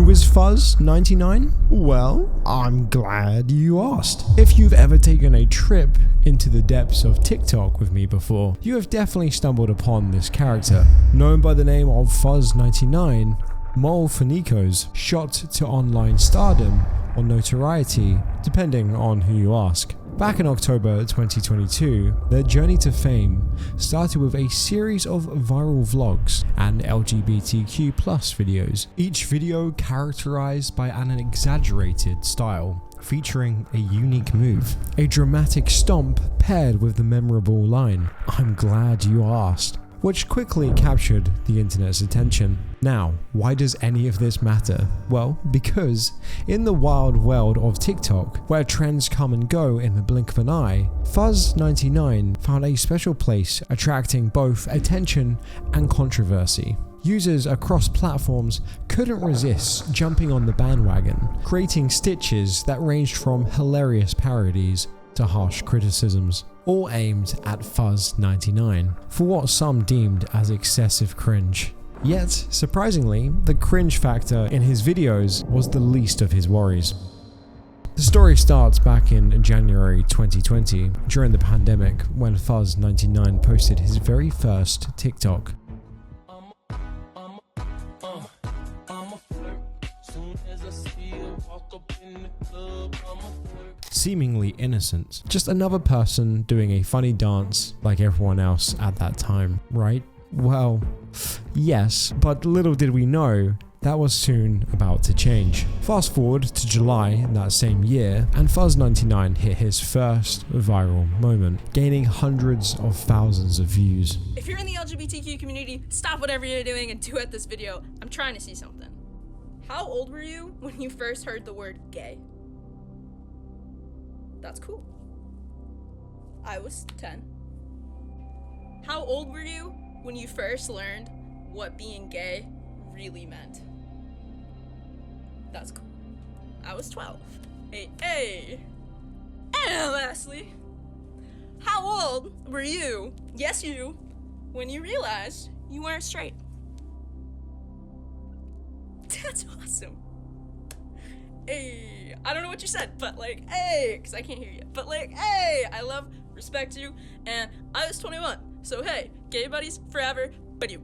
Who is Fuzz99? Well, I'm glad you asked. If you've ever taken a trip into the depths of TikTok with me before, you have definitely stumbled upon this character. Known by the name of Fuzz99, Mole Funico's shot to online stardom or notoriety, depending on who you ask. Back in October 2022, their journey to fame started with a series of viral vlogs and LGBTQ+ videos, each video characterized by an exaggerated style, featuring a unique move, a dramatic stomp paired with the memorable line, "I'm glad you asked," which quickly captured the internet's attention. Now, why does any of this matter? Well, because in the wild world of TikTok, where trends come and go in the blink of an eye, Fuzz99 found a special place, attracting both attention and controversy. Users across platforms couldn't resist jumping on the bandwagon, creating stitches that ranged from hilarious parodies to harsh criticisms, all aimed at Fuzz99 for what some deemed as excessive cringe. Yet, surprisingly, the cringe factor in his videos was the least of his worries. The story starts back in January 2020, during the pandemic, when Fuzz99 posted his very first TikTok. Seemingly innocent, just another person doing a funny dance like everyone else at that time, right? Well, yes, but little did we know that was soon about to change. Fast forward to July that same year, and Fuzz99 hit his first viral moment, gaining hundreds of thousands of views. If you're in the LGBTQ community, stop whatever you're doing and duet this video. I'm trying to see something. How old were you when you first heard the word gay? That's cool. I was 10. How old were you when you first learned what being gay really meant? That's cool. I was 12. Hey. And lastly, how old were you, yes you, when you realized you weren't straight? That's awesome. Hey, I don't know what you said, but like, hey, because I can't hear you. But like, hey, I love, respect you, and I was 21. So hey, gay buddies forever, but you.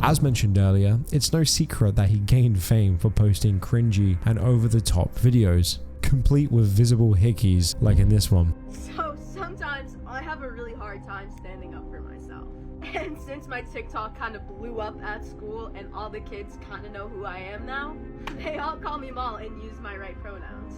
As mentioned earlier, it's no secret that he gained fame for posting cringy and over-the-top videos, complete with visible hickeys like in this one. So sometimes I have a really hard time standing up for myself. And since my TikTok kind of blew up at school and all the kids kind of know who I am now, they all call me Mal and use my right pronouns.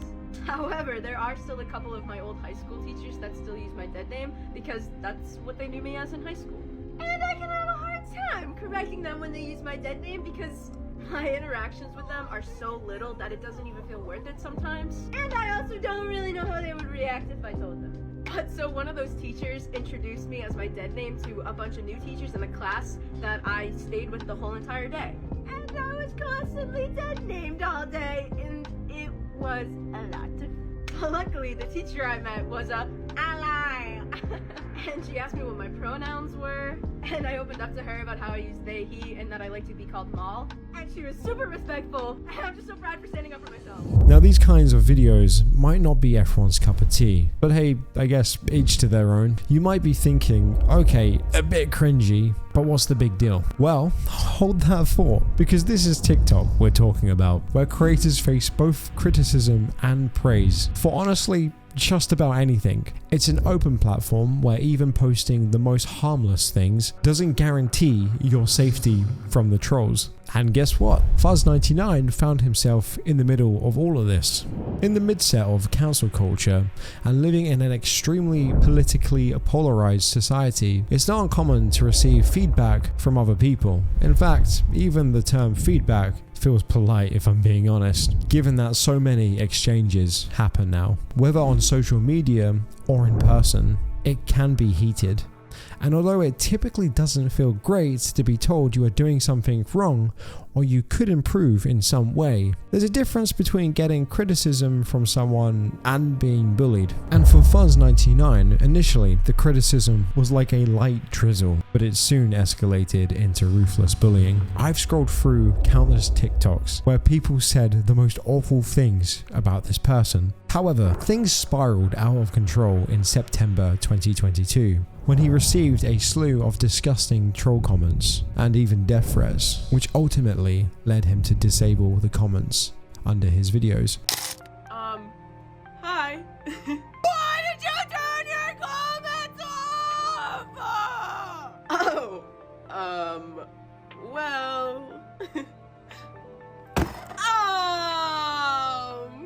However, there are still a couple of my old high school teachers that still use my dead name because that's what they knew me as in high school. And I can have a hard time correcting them when they use my dead name because my interactions with them are so little that it doesn't even feel worth it sometimes. And I also don't really know how they would react if I told them. But so one of those teachers introduced me as my dead name to a bunch of new teachers in the class that I stayed with the whole entire day. And I was constantly dead named all day, and it was a lot. But luckily, the teacher I met was a ally. And she asked me what my pronouns were, and I opened up to her about how I use they, he, and that I like to be called Mal. And she was super respectful, and I'm just so proud for standing up for myself. Now, these kinds of videos might not be everyone's cup of tea, but hey, I guess each to their own. You might be thinking, okay, a bit cringy, but what's the big deal? Well, hold that thought, because this is TikTok we're talking about, where creators face both criticism and praise for honestly just about anything. It's an open platform where even posting the most harmless things doesn't guarantee your safety from the trolls. And guess what? Fuzz99 found himself in the middle of all of this. In the midset of cancel culture and living in an extremely politically polarized society, it's not uncommon to receive feedback from other people. In fact, even the term feedback feels polite if I'm being honest, given that so many exchanges happen now. Whether on social media or in person, it can be heated. And although it typically doesn't feel great to be told you are doing something wrong or you could improve in some way, there's a difference between getting criticism from someone and being bullied. And for Fuzz99, initially the criticism was like a light drizzle, but it soon escalated into ruthless bullying. I've scrolled through countless TikToks where people said the most awful things about this person. However, things spiraled out of control in September 2022 when he received a slew of disgusting troll comments and even death threats, which ultimately led him to disable the comments under his videos. Hi. Why did you turn your comments off? Well...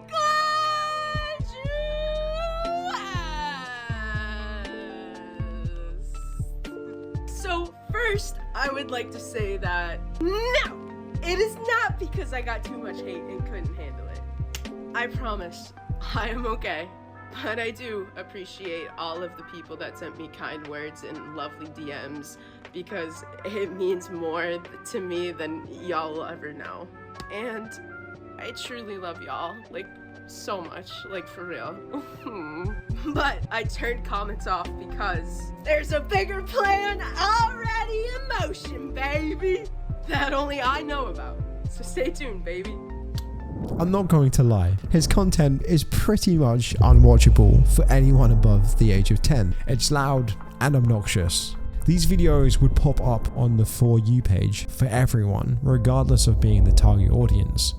glad you asked. So first, I would like to say that no, it is not because I got too much hate and couldn't handle it. I promise, I am okay. But I do appreciate all of the people that sent me kind words and lovely DMs because it means more to me than y'all will ever know. And I truly love y'all, like, so much, like, for real. But I turned comments off because there's a bigger plan already in motion, baby, that only I know about. So stay tuned, baby. I'm not going to lie, his content is pretty much unwatchable for anyone above the age of 10. It's loud and obnoxious. These videos would pop up on the For You page for everyone, regardless of being the target audience.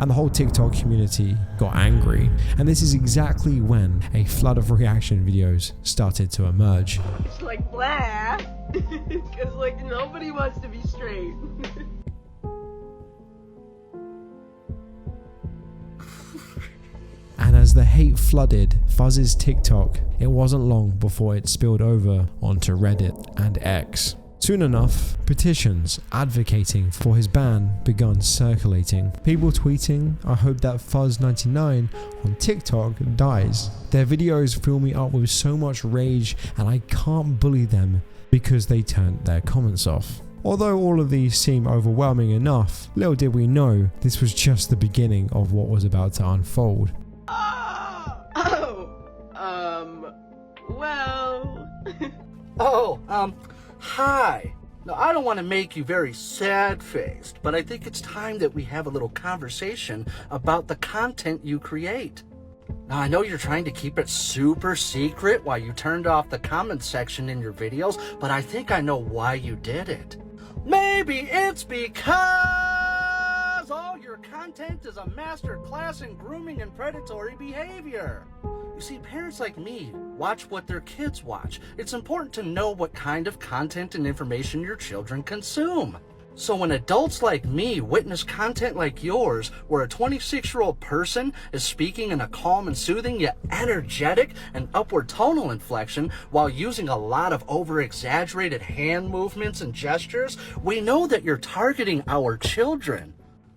And the whole TikTok community got angry. And this is exactly when a flood of reaction videos started to emerge. It's like, blah, because like nobody wants to be straight. And as the hate flooded Fuzz's TikTok, it wasn't long before it spilled over onto Reddit and X. Soon enough, petitions advocating for his ban begun circulating. People tweeting, "I hope that Fuzz99 on TikTok dies. Their videos fill me up with so much rage and I can't bully them because they turned their comments off." Although all of these seem overwhelming enough, little did we know this was just the beginning of what was about to unfold. Hi. Now, I don't want to make you very sad-faced, but I think it's time that we have a little conversation about the content you create. Now, I know you're trying to keep it super secret while you turned off the comment section in your videos, but I think I know why you did it. Maybe it's because all your content is a master class in grooming and predatory behavior. You see, parents like me watch what their kids watch. It's important to know what kind of content and information your children consume. So when adults like me witness content like yours, where a 26-year-old person is speaking in a calm and soothing yet energetic and upward tonal inflection while using a lot of over-exaggerated hand movements and gestures, we know that you're targeting our children.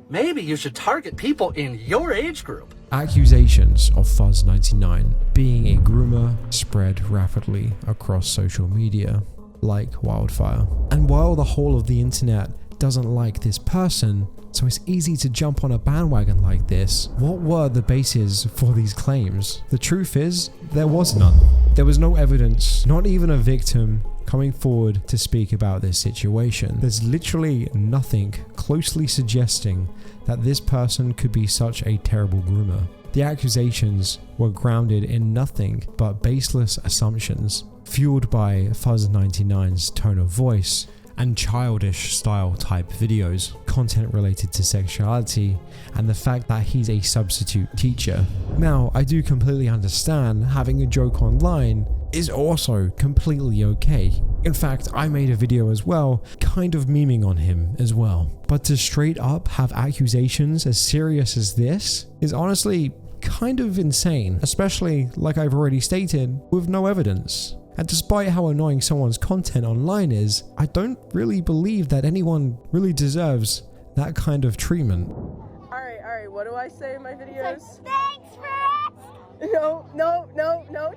Maybe you should target people in your age group. Accusations of Fuzz99 being a groomer spread rapidly across social media like wildfire. And while the whole of the internet doesn't like this person, so it's easy to jump on a bandwagon like this, what were the bases for these claims? The truth is, there was none. There was no evidence, not even a victim coming forward to speak about this situation. There's literally nothing closely suggesting that this person could be such a terrible groomer. The accusations were grounded in nothing but baseless assumptions, fueled by Fuzz99's tone of voice and childish style type videos, content related to sexuality, and the fact that he's a substitute teacher. Now, I do completely understand having a joke online is also completely okay. In fact, I made a video as well, kind of memeing on him as well. But to straight up have accusations as serious as this is honestly kind of insane, especially, like I've already stated, with no evidence. And despite how annoying someone's content online is, I don't really believe that anyone really deserves that kind of treatment. Alright, what do I say in my videos? Thanks for asking. No,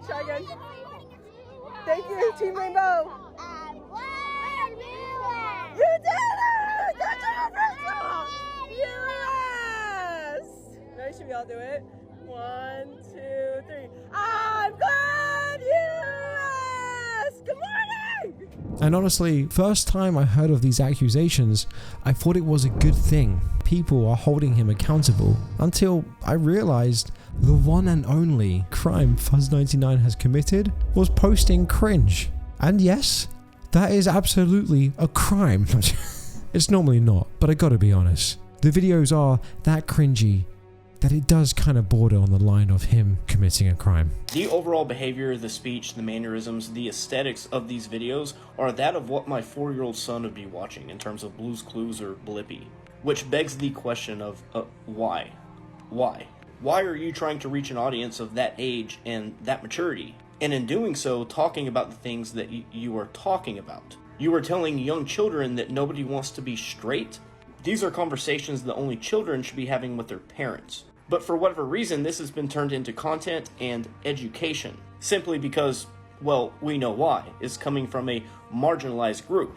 try again. Thank you, Team Rainbow. we all do it? 1, 2, 3. I'm glad you asked! Good morning! And honestly, first time I heard of these accusations, I thought it was a good thing. People are holding him accountable, until I realized the one and only crime Fuzz99 has committed was posting cringe. And yes, that is absolutely a crime. It's normally not, but I gotta be honest. The videos are that cringy that it does kind of border on the line of him committing a crime. The overall behavior, the speech, the mannerisms, the aesthetics of these videos are that of what my 4-year-old son would be watching in terms of Blue's Clues or Blippi. Which begs the question of, why? Why? Why are you trying to reach an audience of that age and that maturity? And in doing so, talking about the things that you are talking about. You are telling young children that nobody wants to be straight? These are conversations that only children should be having with their parents. But for whatever reason, this has been turned into content and education. Simply because, well, we know why. It's coming from a marginalized group.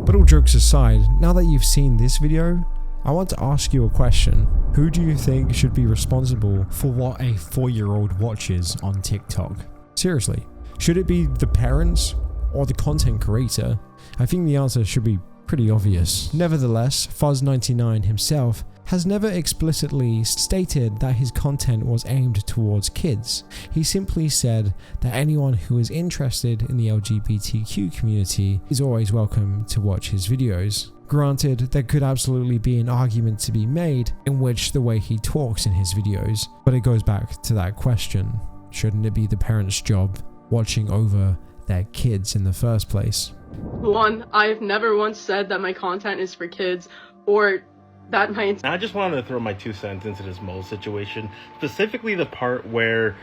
But all jokes aside, now that you've seen this video, I want to ask you a question. Who do you think should be responsible for what a 4-year-old watches on TikTok? Seriously, should it be the parents or the content creator? I think the answer should be pretty obvious. Nevertheless, Fuzz99 himself has never explicitly stated that his content was aimed towards kids. He simply said that anyone who is interested in the LGBTQ community is always welcome to watch his videos. Granted, there could absolutely be an argument to be made in which the way he talks in his videos, but it goes back to that question. Shouldn't it be the parents' job watching over their kids in the first place? 1, I've never once said that my content is for kids or that my... I just wanted to throw my 2 cents into this Mole situation, specifically the part where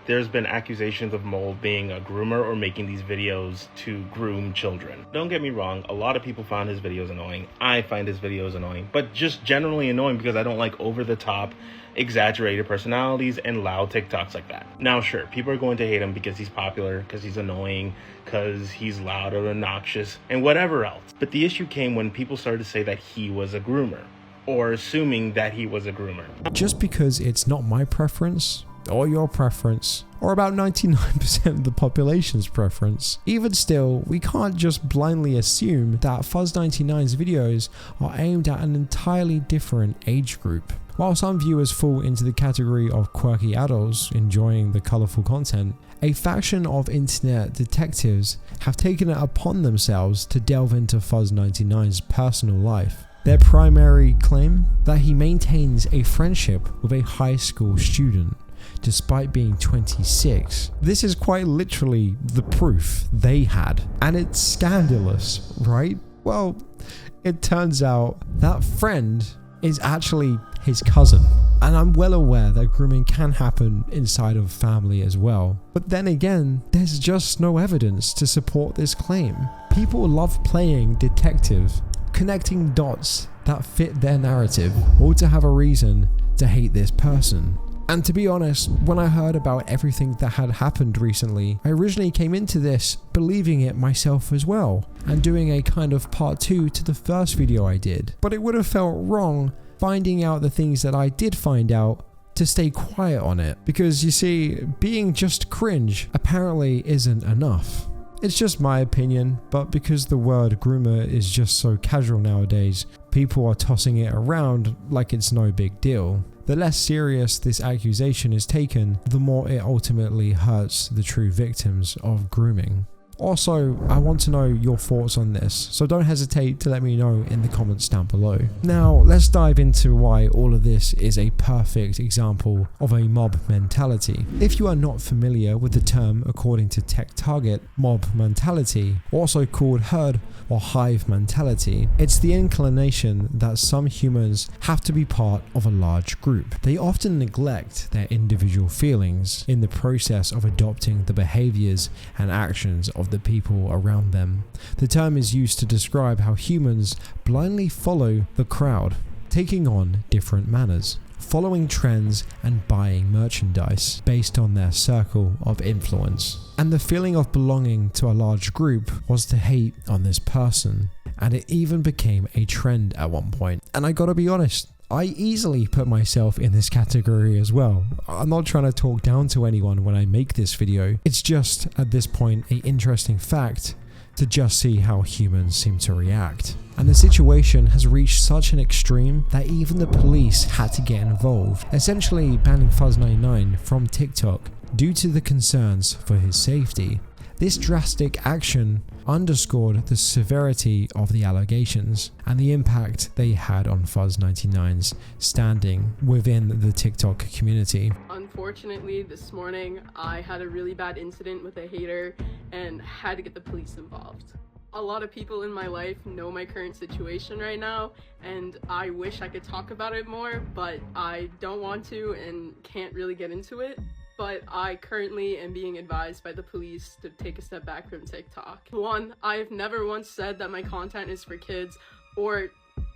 there's been accusations of Mole being a groomer or making these videos to groom children. Don't get me wrong, a lot of people found his videos annoying. I find his videos annoying, but just generally annoying because I don't like over-the-top, exaggerated personalities and loud TikToks like that. Now sure, people are going to hate him because he's popular, because he's annoying, because he's loud or obnoxious, and whatever else. But the issue came when people started to say that he was a groomer, or assuming that he was a groomer. Just because it's not my preference, or your preference, or about 99% of the population's preference, even still, we can't just blindly assume that Fuzz99's videos are aimed at an entirely different age group. While some viewers fall into the category of quirky adults enjoying the colourful content, a faction of internet detectives have taken it upon themselves to delve into Fuzz99's personal life. Their primary claim? That he maintains a friendship with a high school student, despite being 26. This is quite literally the proof they had. And it's scandalous, right? Well, it turns out that friend is actually his cousin. And I'm well aware that grooming can happen inside of family as well. But then again, there's just no evidence to support this claim. People love playing detective, connecting dots that fit their narrative, or to have a reason to hate this person. And to be honest, when I heard about everything that had happened recently, I originally came into this believing it myself as well, and doing a kind of part 2 to the first video I did. But it would have felt wrong finding out the things that I did find out to stay quiet on it. Because you see, being just cringe apparently isn't enough. It's just my opinion, but because the word groomer is just so casual nowadays, people are tossing it around like it's no big deal. The less serious this accusation is taken, the more it ultimately hurts the true victims of grooming. Also, I want to know your thoughts on this, so don't hesitate to let me know in the comments down below. Now, let's dive into why all of this is a perfect example of a mob mentality. If you are not familiar with the term according to TechTarget, mob mentality, also called herd or hive mentality, it's the inclination that some humans have to be part of a large group. They often neglect their individual feelings in the process of adopting the behaviors and actions of the people around them. The term is used to describe how humans blindly follow the crowd, taking on different manners, following trends and buying merchandise based on their circle of influence. And the feeling of belonging to a large group was to hate on this person, and it even became a trend at one point. And I gotta be honest, I easily put myself in this category as well. I'm not trying to talk down to anyone when I make this video. It's just, at this point, an interesting fact to just see how humans seem to react. And the situation has reached such an extreme that even the police had to get involved, essentially banning Fuzz99 from TikTok due to the concerns for his safety. This drastic action underscored the severity of the allegations and the impact they had on Fuzz99's standing within the TikTok community. Unfortunately, this morning I had a really bad incident with a hater and had to get the police involved. A lot of people in my life know my current situation right now, and I wish I could talk about it more, but I don't want to and can't really get into it. But I currently am being advised by the police to take a step back from TikTok. One, I have never once said that my content is for kids or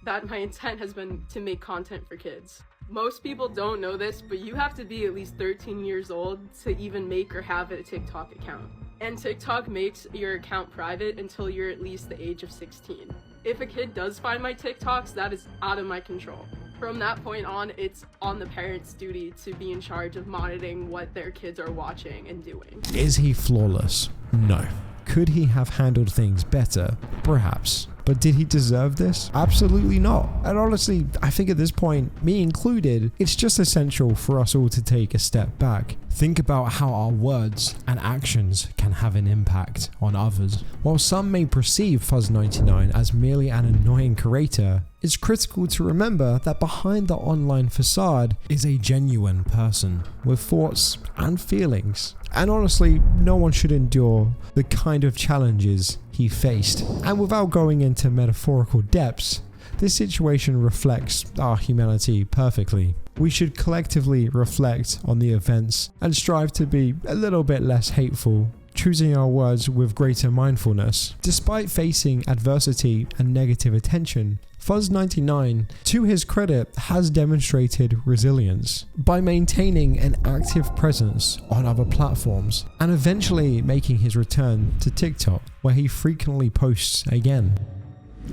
that my intent has been to make content for kids. Most people don't know this, but you have to be at least 13 years old to even make or have a TikTok account. And TikTok makes your account private until you're at least the age of 16. If a kid does find my TikToks, that is out of my control. From that point on, it's on the parents' duty to be in charge of monitoring what their kids are watching and doing. Is he flawless? No. Could he have handled things better? Perhaps. But did he deserve this? Absolutely not. And honestly, I think at this point, me included, it's just essential for us all to take a step back. Think about how our words and actions can have an impact on others. While some may perceive Fuzz99 as merely an annoying creator, it's critical to remember that behind the online facade is a genuine person with thoughts and feelings. And honestly, no one should endure the kind of challenges he faced. And without going into metaphorical depths, this situation reflects our humanity perfectly. We should collectively reflect on the events and strive to be a little bit less hateful, choosing our words with greater mindfulness. Despite facing adversity and negative attention, Fuzz99, to his credit, has demonstrated resilience by maintaining an active presence on other platforms and eventually making his return to TikTok, where he frequently posts again.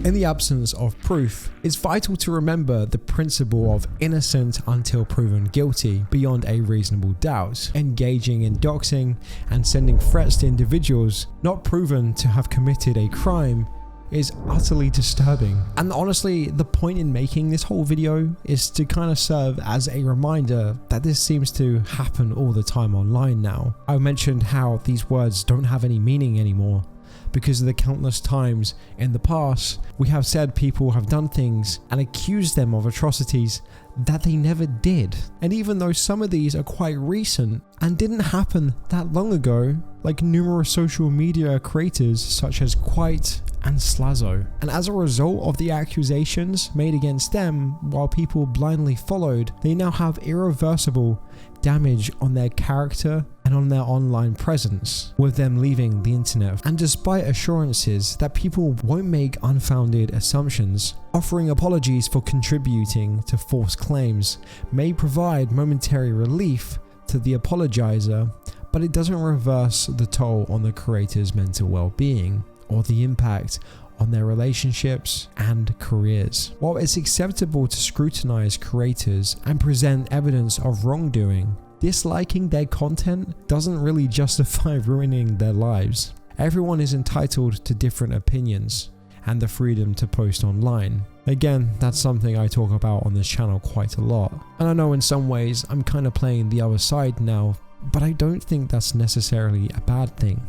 In the absence of proof, it's vital to remember the principle of innocent until proven guilty beyond a reasonable doubt. Engaging in doxing and sending threats to individuals not proven to have committed a crime is utterly disturbing. And honestly, the point in making this whole video is to kind of serve as a reminder that this seems to happen all the time online now. I mentioned how these words don't have any meaning anymore because of the countless times in the past we have said people have done things and accused them of atrocities that they never did. And even though some of these are quite recent and didn't happen that long ago, like numerous social media creators such as Quite and Slazo. And as a result of the accusations made against them while people blindly followed, they now have irreversible damage on their character and on their online presence, with them leaving the internet. And despite assurances that people won't make unfounded assumptions, offering apologies for contributing to false claims may provide momentary relief to the apologizer, but it doesn't reverse the toll on the creator's mental well-being or the impact on their relationships and careers. While it's acceptable to scrutinize creators and present evidence of wrongdoing, disliking their content doesn't really justify ruining their lives. Everyone is entitled to different opinions and the freedom to post online. Again, that's something I talk about on this channel quite a lot. And I know in some ways I'm kind of playing the other side now, but I don't think that's necessarily a bad thing,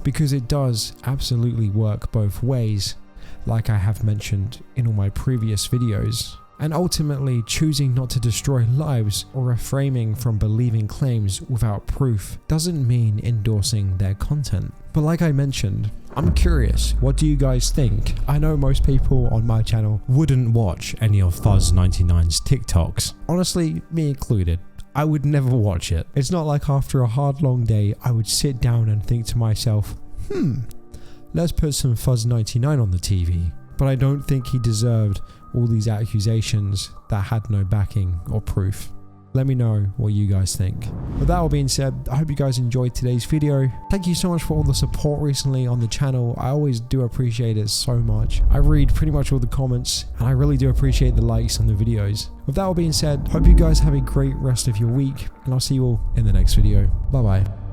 because it does absolutely work both ways, like I have mentioned in all my previous videos. And ultimately, choosing not to destroy lives or refraining from believing claims without proof doesn't mean endorsing their content. But like I mentioned, I'm curious, what do you guys think? I know most people on my channel wouldn't watch any of Fuzz99's TikToks. Honestly, me included. I would never watch it. It's not like after a hard long day I would sit down and think to myself, let's put some Fuzz99 on the TV. But I don't think he deserved all these accusations that had no backing or proof. Let me know what you guys think. With that all being said, I hope you guys enjoyed today's video. Thank you so much for all the support recently on the channel. I always do appreciate it so much. I read pretty much all the comments, and I really do appreciate the likes on the videos. With that all being said, hope you guys have a great rest of your week, and I'll see you all in the next video. Bye bye.